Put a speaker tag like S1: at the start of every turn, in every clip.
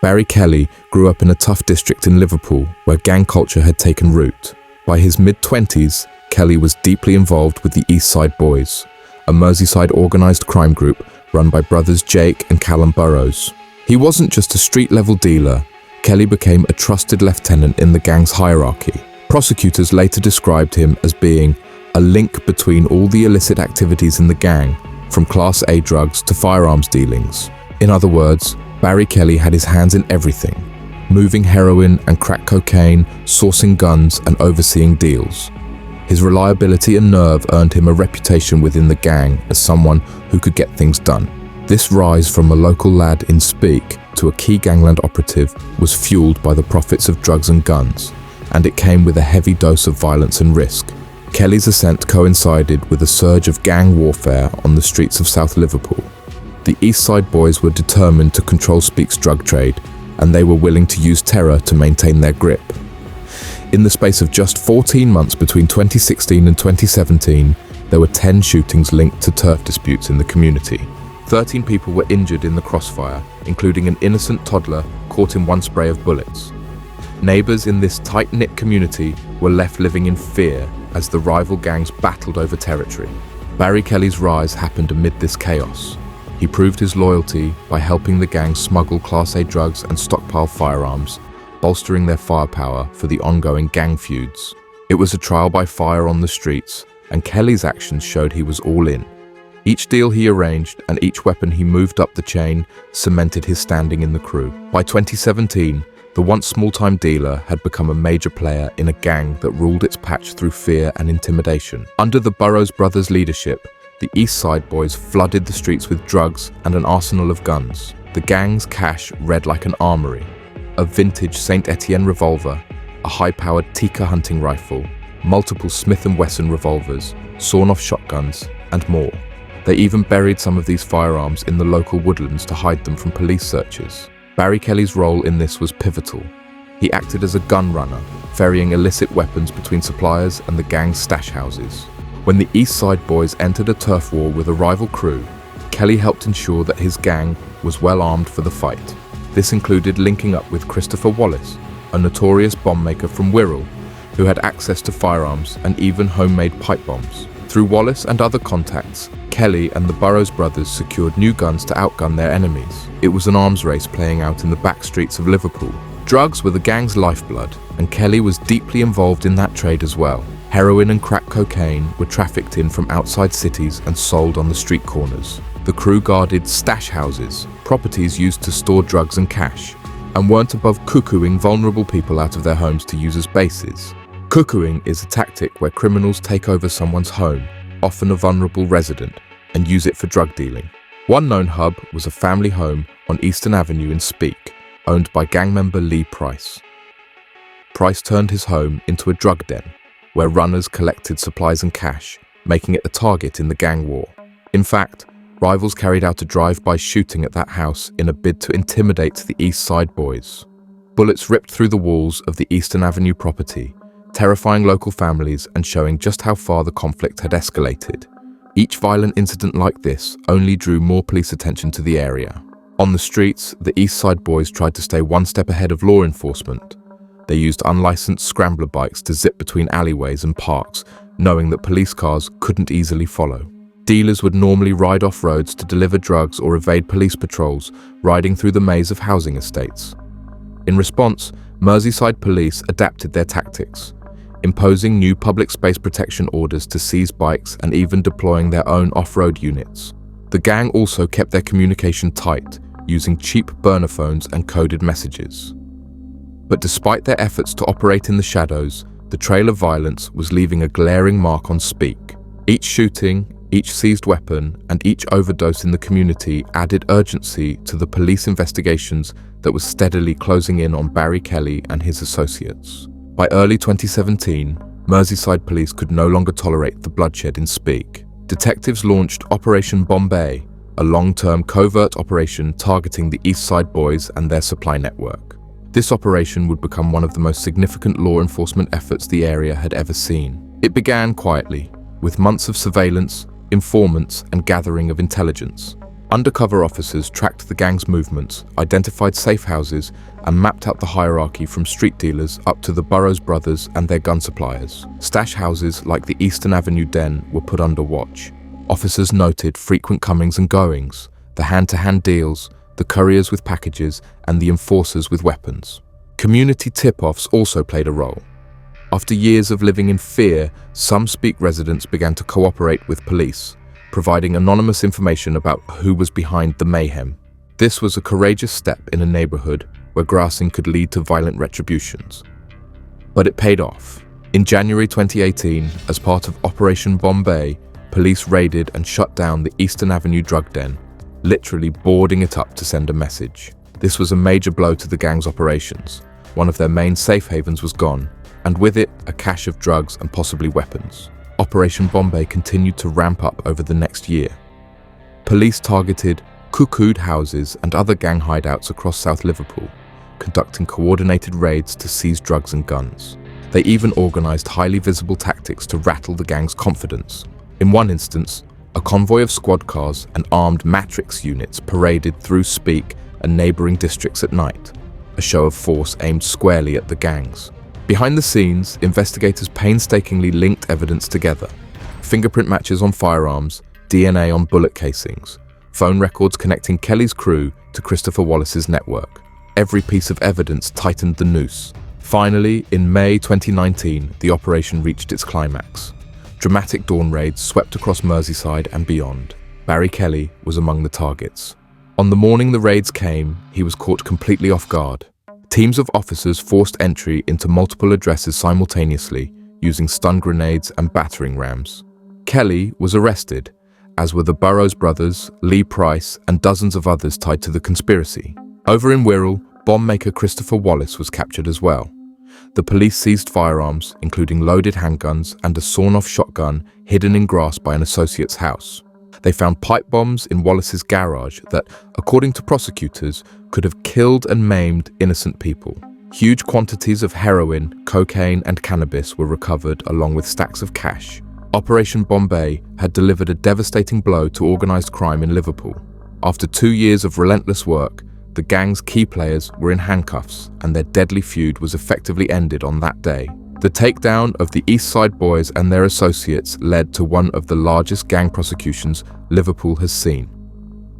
S1: Barry Kelly grew up in a tough district in Liverpool where gang culture had taken root. By his mid-20s, Kelly was deeply involved with the East Side Boys, a Merseyside organised crime group run by brothers Jake and Callum Burrows. He wasn't just a street-level dealer. Kelly became a trusted lieutenant in the gang's hierarchy. Prosecutors later described him as being a link between all the illicit activities in the gang, from Class A drugs to firearms dealings. In other words, Barry Kelly had his hands in everything, moving heroin and crack cocaine, sourcing guns, and overseeing deals. His reliability and nerve earned him a reputation within the gang as someone who could get things done. This rise from a local lad in Speke to a key gangland operative was fueled by the profits of drugs and guns, and it came with a heavy dose of violence and risk. Kelly's ascent coincided with a surge of gang warfare on the streets of South Liverpool. The East Side Boys were determined to control Speke's drug trade, and they were willing to use terror to maintain their grip. In the space of just 14 months between 2016 and 2017, there were 10 shootings linked to turf disputes in the community. 13 people were injured in the crossfire, including an innocent toddler caught in one spray of bullets. Neighbours in this tight-knit community were left living in fear as the rival gangs battled over territory. Barry Kelly's rise happened amid this chaos. He proved his loyalty by helping the gang smuggle Class A drugs and stockpile firearms, bolstering their firepower for the ongoing gang feuds. It was a trial by fire on the streets, and Kelly's actions showed he was all in. Each deal he arranged and each weapon he moved up the chain cemented his standing in the crew. By 2017, the once small-time dealer had become a major player in a gang that ruled its patch through fear and intimidation. Under the Burrows brothers' leadership, the East Side Boys flooded the streets with drugs and an arsenal of guns. The gang's cash read like an armory: a vintage St. Etienne revolver, a high-powered Tikka hunting rifle, multiple Smith & Wesson revolvers, sawn-off shotguns, and more. They even buried some of these firearms in the local woodlands to hide them from police searches. Barry Kelly's role in this was pivotal. He acted as a gun runner, ferrying illicit weapons between suppliers and the gang's stash houses. When the East Side Boys entered a turf war with a rival crew, Kelly helped ensure that his gang was well armed for the fight. This included linking up with Christopher Wallace, a notorious bomb maker from Wirral, who had access to firearms and even homemade pipe bombs. Through Wallace and other contacts, Kelly and the Burrows brothers secured new guns to outgun their enemies. It was an arms race playing out in the back streets of Liverpool. Drugs were the gang's lifeblood, and Kelly was deeply involved in that trade as well. Heroin and crack cocaine were trafficked in from outside cities and sold on the street corners. The crew guarded stash houses, properties used to store drugs and cash, and weren't above cuckooing vulnerable people out of their homes to use as bases. Cuckooing is a tactic where criminals take over someone's home, often a vulnerable resident, and use it for drug dealing. One known hub was a family home on Eastern Avenue in Speke, owned by gang member Lee Price. Price turned his home into a drug den, where runners collected supplies and cash, making it a target in the gang war. In fact, rivals carried out a drive-by shooting at that house in a bid to intimidate the East Side Boys. Bullets ripped through the walls of the Eastern Avenue property, terrifying local families and showing just how far the conflict had escalated. Each violent incident like this only drew more police attention to the area. On the streets, the East Side Boys tried to stay one step ahead of law enforcement. They used unlicensed scrambler bikes to zip between alleyways and parks, knowing that police cars couldn't easily follow. Dealers would normally ride off roads to deliver drugs or evade police patrols, riding through the maze of housing estates. In response, Merseyside police adapted their tactics, imposing new public space protection orders to seize bikes and even deploying their own off-road units. The gang also kept their communication tight, using cheap burner phones and coded messages. But despite their efforts to operate in the shadows, the trail of violence was leaving a glaring mark on Speke. Each shooting, each seized weapon, and each overdose in the community added urgency to the police investigations that was steadily closing in on Barry Kelly and his associates. By early 2017, Merseyside police could no longer tolerate the bloodshed in Speke. Detectives launched Operation Bombay, a long-term covert operation targeting the East Side Boys and their supply network. This operation would become one of the most significant law enforcement efforts the area had ever seen. It began quietly, with months of surveillance, informants, and gathering of intelligence. Undercover officers tracked the gang's movements, identified safe houses, and mapped out the hierarchy from street dealers up to the Burrows brothers and their gun suppliers. Stash houses like the Eastern Avenue Den were put under watch. Officers noted frequent comings and goings, the hand-to-hand deals, the couriers with packages, and the enforcers with weapons. Community tip-offs also played a role. After years of living in fear, some Speke residents began to cooperate with police, providing anonymous information about who was behind the mayhem. This was a courageous step in a neighborhood where grassing could lead to violent retributions. But it paid off. In January 2018, as part of Operation Bombay, police raided and shut down the Eastern Avenue drug den, literally boarding it up to send a message. This was a major blow to the gang's operations. One of their main safe havens was gone, and with it, a cache of drugs and possibly weapons. Operation Bombay continued to ramp up over the next year. Police targeted cuckooed houses and other gang hideouts across South Liverpool, conducting coordinated raids to seize drugs and guns. They even organised highly visible tactics to rattle the gang's confidence. In one instance, a convoy of squad cars and armed matrix units paraded through Speke and neighbouring districts at night, a show of force aimed squarely at the gangs. Behind the scenes, investigators painstakingly linked evidence together. Fingerprint matches on firearms, DNA on bullet casings, phone records connecting Kelly's crew to Christopher Wallace's network. Every piece of evidence tightened the noose. Finally, in May 2019, the operation reached its climax. Dramatic dawn raids swept across Merseyside and beyond. Barry Kelly was among the targets. On the morning the raids came, he was caught completely off guard. Teams of officers forced entry into multiple addresses simultaneously, using stun grenades and battering rams. Kelly was arrested, as were the Burrows brothers, Lee Price, and dozens of others tied to the conspiracy. Over in Wirral, bomb maker Christopher Wallace was captured as well. The police seized firearms, including loaded handguns and a sawn-off shotgun hidden in grass by an associate's house. They found pipe bombs in Wallace's garage that, according to prosecutors, could have killed and maimed innocent people. Huge quantities of heroin, cocaine, and cannabis were recovered along with stacks of cash. Operation Bombay had delivered a devastating blow to organised crime in Liverpool. After 2 years of relentless work, the gang's key players were in handcuffs, and their deadly feud was effectively ended on that day. The takedown of the East Side boys and their associates led to one of the largest gang prosecutions Liverpool has seen.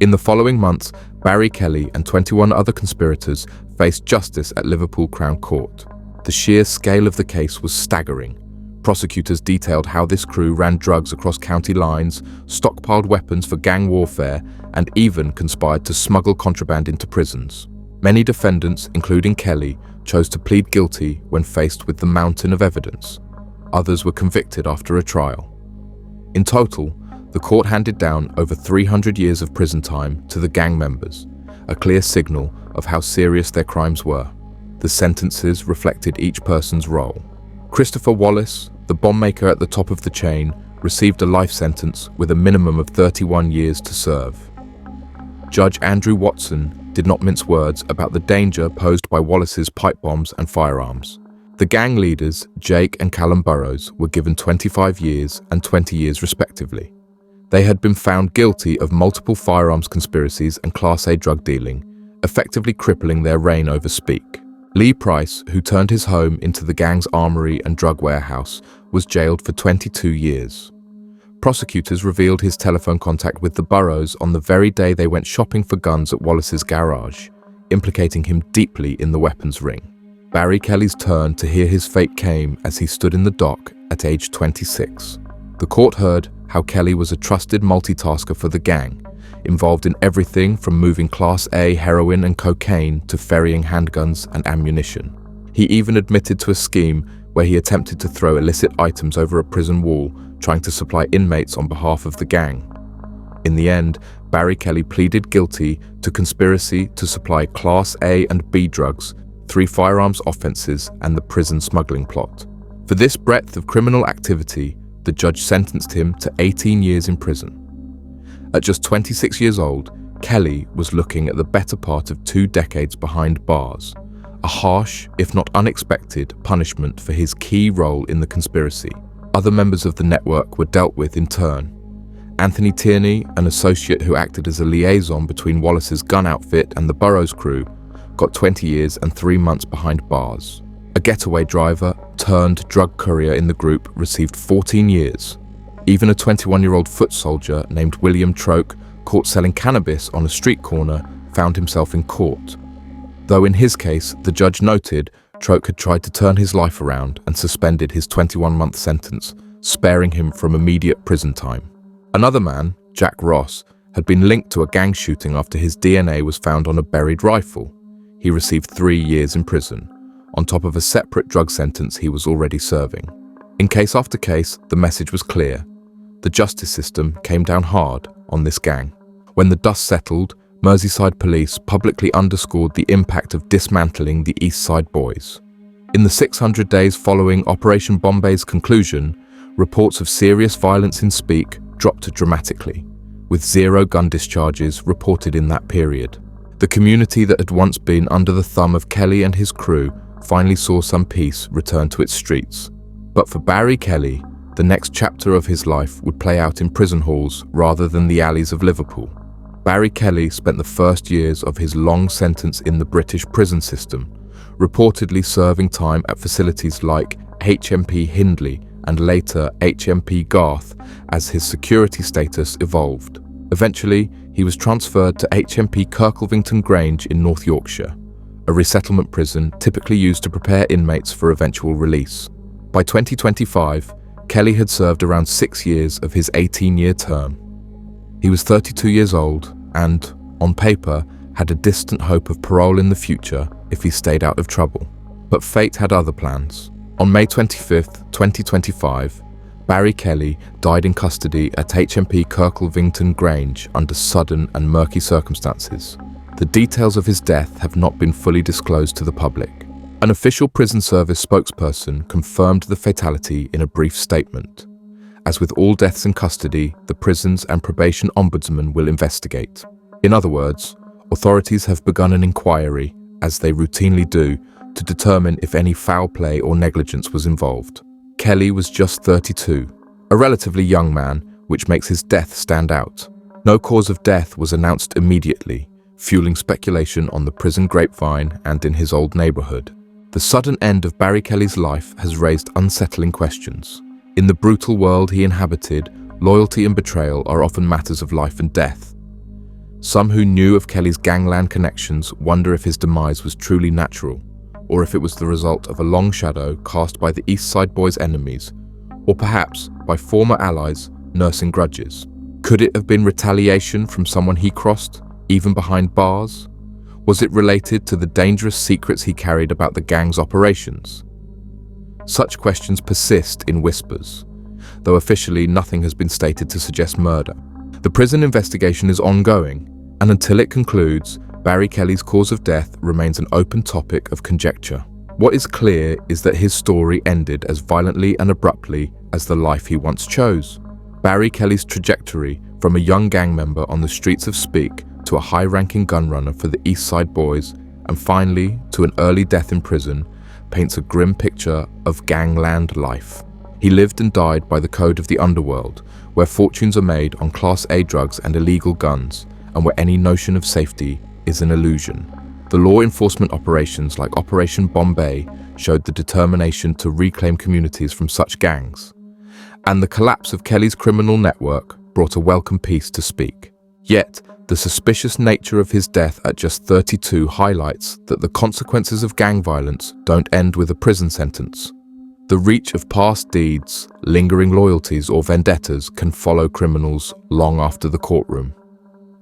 S1: In the following months, Barry Kelly and 21 other conspirators faced justice at Liverpool Crown Court. The sheer scale of the case was staggering. Prosecutors detailed how this crew ran drugs across county lines, stockpiled weapons for gang warfare, and even conspired to smuggle contraband into prisons. Many defendants, including Kelly, chose to plead guilty when faced with the mountain of evidence. Others were convicted after a trial. In total, the court handed down over 300 years of prison time to the gang members, a clear signal of how serious their crimes were. The sentences reflected each person's role. Christopher Wallace, the bomb maker at the top of the chain, received a life sentence with a minimum of 31 years to serve. Judge Andrew Watson did not mince words about the danger posed by Wallace's pipe bombs and firearms. The gang leaders, Jake and Callum Burrows, were given 25 years and 20 years respectively. They had been found guilty of multiple firearms conspiracies and Class A drug dealing, effectively crippling their reign over Speke. Lee Price, who turned his home into the gang's armory and drug warehouse, was jailed for 22 years. Prosecutors revealed his telephone contact with the Burrows on the very day they went shopping for guns at Wallace's garage, implicating him deeply in the weapons ring. Barry Kelly's turn to hear his fate came as he stood in the dock at age 26. The court heard how Kelly was a trusted multitasker for the gang, involved in everything from moving Class A heroin and cocaine to ferrying handguns and ammunition. He even admitted to a scheme where he attempted to throw illicit items over a prison wall, trying to supply inmates on behalf of the gang. In the end, Barry Kelly pleaded guilty to conspiracy to supply Class A and B drugs, 3 firearms offences, and the prison smuggling plot. For this breadth of criminal activity, the judge sentenced him to 18 years in prison. At just 26 years old, Kelly was looking at the better part of 2 decades behind bars, a harsh, if not unexpected, punishment for his key role in the conspiracy. Other members of the network were dealt with in turn. Anthony Tierney, an associate who acted as a liaison between Wallace's gun outfit and the Burrows crew, got 20 years and 3 months behind bars. A getaway driver turned drug courier in the group received 14 years. Even a 21-year-old foot soldier named William Troke, caught selling cannabis on a street corner, found himself in court. Though in his case, the judge noted Troke had tried to turn his life around and suspended his 21-month sentence, sparing him from immediate prison time. Another man, Jack Ross, had been linked to a gang shooting after his DNA was found on a buried rifle. He received 3 years in prison, on top of a separate drug sentence he was already serving. In case after case, the message was clear. The justice system came down hard on this gang. When the dust settled, Merseyside police publicly underscored the impact of dismantling the East Side boys. In the 600 days following Operation Bombay's conclusion, reports of serious violence in Speke dropped dramatically, with 0 gun discharges reported in that period. The community that had once been under the thumb of Kelly and his crew finally saw some peace return to its streets. But for Barry Kelly, the next chapter of his life would play out in prison halls rather than the alleys of Liverpool. Barry Kelly spent the first years of his long sentence in the British prison system, reportedly serving time at facilities like HMP Hindley and later HMP Garth as his security status evolved. Eventually, he was transferred to HMP Kirklevington Grange in North Yorkshire, a resettlement prison typically used to prepare inmates for eventual release. By 2025, Kelly had served around 6 years of his 18-year term. He was 32 years old and, on paper, had a distant hope of parole in the future if he stayed out of trouble. But fate had other plans. On May 25, 2025, Barry Kelly died in custody at HMP Kirklevington Grange under sudden and murky circumstances. The details of his death have not been fully disclosed to the public. An official prison service spokesperson confirmed the fatality in a brief statement. As with all deaths in custody, the prisons and probation ombudsman will investigate. In other words, authorities have begun an inquiry, as they routinely do, to determine if any foul play or negligence was involved. Kelly was just 32, a relatively young man, which makes his death stand out. No cause of death was announced immediately, fueling speculation on the prison grapevine and in his old neighborhood. The sudden end of Barry Kelly's life has raised unsettling questions. In the brutal world he inhabited, loyalty and betrayal are often matters of life and death. Some who knew of Kelly's gangland connections wonder if his demise was truly natural, or if it was the result of a long shadow cast by the East Side boys' enemies, or perhaps by former allies nursing grudges. Could it have been retaliation from someone he crossed, even behind bars? Was it related to the dangerous secrets he carried about the gang's operations? Such questions persist in whispers, though officially nothing has been stated to suggest murder. The prison investigation is ongoing, and until it concludes, Barry Kelly's cause of death remains an open topic of conjecture. What is clear is that his story ended as violently and abruptly as the life he once chose. Barry Kelly's trajectory from a young gang member on the streets of Speke to a high-ranking gun runner for the East Side boys, and finally to an early death in prison, paints a grim picture of gangland life. He lived and died by the code of the underworld, where fortunes are made on Class A drugs and illegal guns, and where any notion of safety is an illusion. The law enforcement operations like Operation Bombay showed the determination to reclaim communities from such gangs. And the collapse of Kelly's criminal network brought a welcome peace to Speke. Yet, the suspicious nature of his death at just 32 highlights that the consequences of gang violence don't end with a prison sentence. The reach of past deeds, lingering loyalties or vendettas can follow criminals long after the courtroom.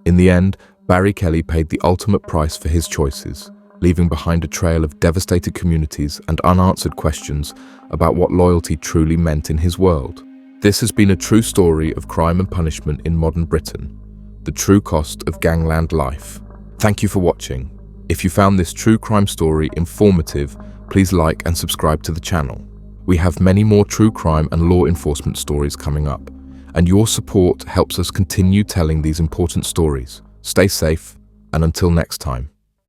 S1: In the end, Barry Kelly paid the ultimate price for his choices, leaving behind a trail of devastated communities and unanswered questions about what loyalty truly meant in his world. This has been a true story of crime and punishment in modern Britain, the true cost of gangland life. Thank you for watching. If you found this true crime story informative, please like and subscribe to the channel. We have many more true crime and law enforcement stories coming up, and your support helps us continue telling these important stories. Stay safe, and until next time.